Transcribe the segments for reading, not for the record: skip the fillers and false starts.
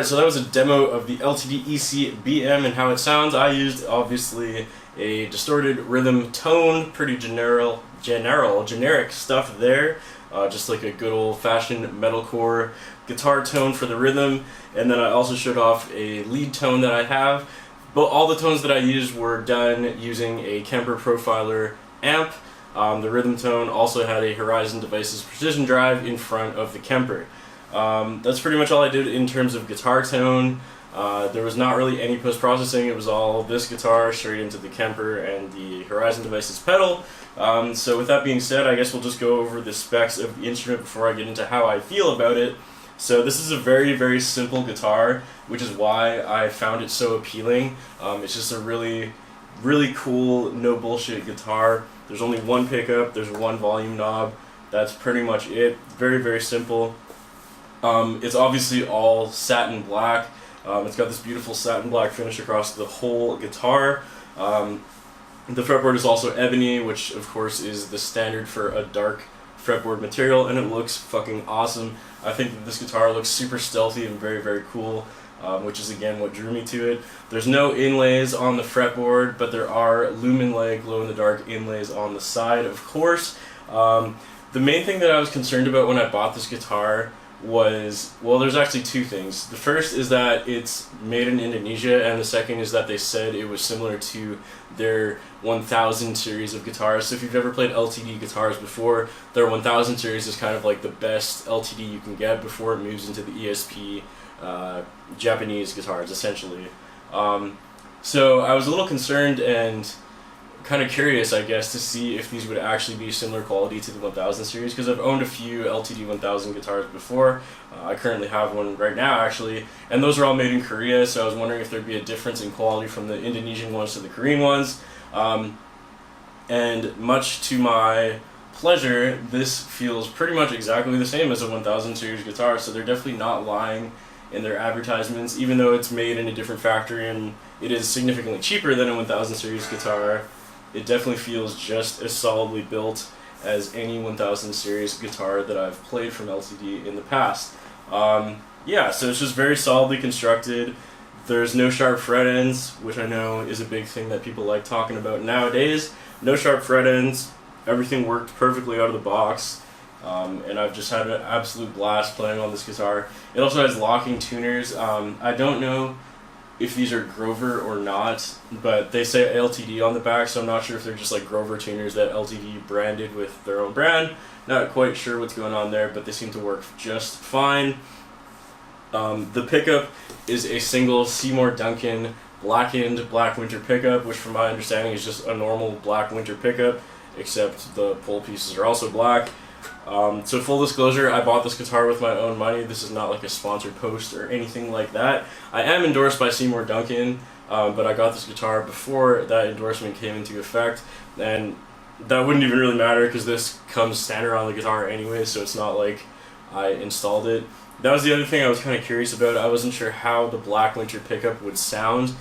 so that was a demo of the LTD EC BM and how it sounds. I used, obviously, a distorted rhythm tone, pretty generic stuff there. Just like a good old-fashioned metalcore guitar tone for the rhythm. And then I also showed off a lead tone that I have. But all the tones that I used were done using a Kemper Profiler amp. The rhythm tone also had a Horizon Devices Precision Drive in front of the Kemper. That's pretty much all I did in terms of guitar tone. There was not really any post-processing. It was all this guitar straight into the Kemper and the Horizon Devices pedal. So with that being said, I guess we'll just go over the specs of the instrument before I get into how I feel about it. So this is a very, very simple guitar, which is why I found it so appealing. It's just a really, really cool, no bullshit guitar. There's only one pickup, there's one volume knob. That's pretty much it. Very, very simple. It's obviously all satin black. It's got this beautiful satin black finish across the whole guitar. The fretboard is also ebony, which of course is the standard for a dark fretboard material, and it looks fucking awesome. I think that this guitar looks super stealthy and very, very cool, which is again what drew me to it. There's no inlays on the fretboard, but there are lumen leg glow-in-the-dark inlays on the side, of course. The main thing that I was concerned about when I bought this guitar was, well, there's actually two things. The first is that it's made in Indonesia, and the second is that they said it was similar to their 1000 series of guitars. So if you've ever played LTD guitars before, their 1000 series is kind of like the best LTD you can get before it moves into the ESP Japanese guitars, essentially. So I was a little concerned and kind of curious, I guess, to see if these would actually be similar quality to the 1000 series, because I've owned a few LTD 1000 guitars before. I currently have one right now, actually, and those are all made in Korea, so I was wondering if there'd be a difference in quality from the Indonesian ones to the Korean ones. And much to my pleasure, this feels pretty much exactly the same as a 1000 series guitar, so they're definitely not lying in their advertisements, even though it's made in a different factory and it is significantly cheaper than a 1000 series guitar. It definitely feels just as solidly built as any 1000 series guitar that I've played from LTD in the past. Yeah, so it's just very solidly constructed. There's no sharp fret ends, which I know is a big thing that people like talking about nowadays. No sharp fret ends. Everything worked perfectly out of the box. And I've just had an absolute blast playing on this guitar. It also has locking tuners. I don't know if these are Grover or not, but they say LTD on the back, so I'm not sure if they're just like Grover tuners that LTD branded with their own brand. Not quite sure what's going on there, but they seem to work just fine. The pickup is a single Seymour Duncan blackened Black Winter pickup, which from my understanding is just a normal Black Winter pickup, except the pole pieces are also black. So full disclosure, I bought this guitar with my own money. This is not like a sponsored post or anything like that. I am endorsed by Seymour Duncan, but I got this guitar before that endorsement came into effect, and that wouldn't even really matter because this comes standard on the guitar anyway, so it's not like I installed it. That was the other thing I was kind of curious about. I wasn't sure how the Black Winter pickup would sound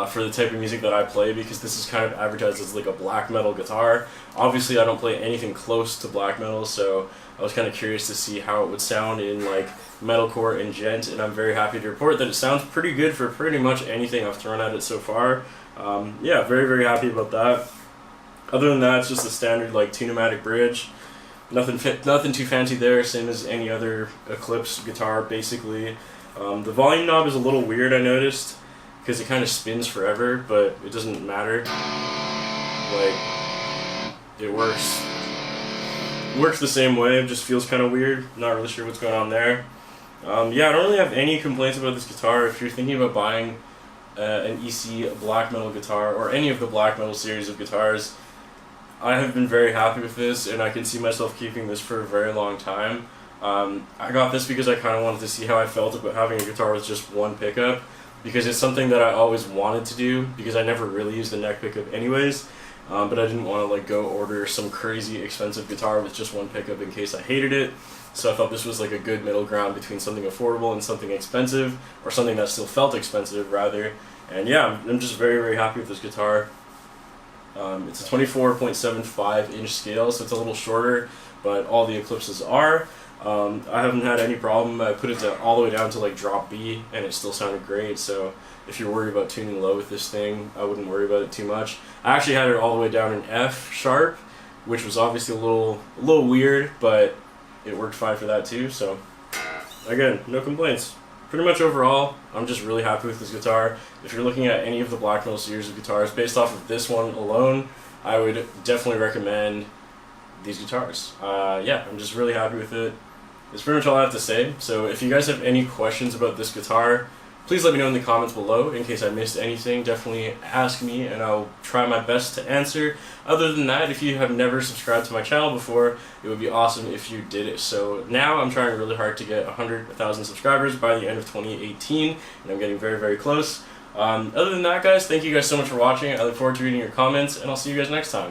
for the type of music that I play, because this is kind of advertised as like a black metal guitar. Obviously I don't play anything close to black metal, so I was kind of curious to see how it would sound in like metalcore and gent, and I'm very happy to report that it sounds pretty good for pretty much anything I've thrown at it so far. Yeah, very, very happy about that. Other than that, it's just a standard like Tune-o-matic bridge. Nothing too fancy there, same as any other Eclipse guitar basically. The volume knob is a little weird, I noticed, because it kind of spins forever, but it doesn't matter. Like, it works the same way. It just feels kind of weird. Not really sure what's going on there. Yeah, I don't really have any complaints about this guitar. If you're thinking about buying an EC black metal guitar or any of the black metal series of guitars, I have been very happy with this, and I can see myself keeping this for a very long time. I got this because I kind of wanted to see how I felt about having a guitar with just one pickup, because it's something that I always wanted to do, because I never really used the neck pickup anyways, but I didn't want to like go order some crazy expensive guitar with just one pickup in case I hated it. So I thought this was like a good middle ground between something affordable and something expensive, or something that still felt expensive rather. And yeah, I'm just very, very happy with this guitar. It's a 24.75 inch scale, so it's a little shorter, but all the Eclipses are. I haven't had any problem. I put it all the way down to like drop B, and it still sounded great. So if you're worried about tuning low with this thing, I wouldn't worry about it too much. I actually had it all the way down in F sharp, which was obviously a little weird, but it worked fine for that too. So again, no complaints. Pretty much overall, I'm just really happy with this guitar. If you're looking at any of the Black Metal series of guitars, based off of this one alone, I would definitely recommend these guitars. Yeah, I'm just really happy with it. That's pretty much all I have to say. So if you guys have any questions about this guitar, please let me know in the comments below. In case I missed anything, definitely ask me and I'll try my best to answer. Other than that, if you have never subscribed to my channel before, it would be awesome if you did it. So now I'm trying really hard to get 100,000 subscribers by the end of 2018, and I'm getting very, very close. Other than that, guys, thank you guys so much for watching. I look forward to reading your comments, and I'll see you guys next time.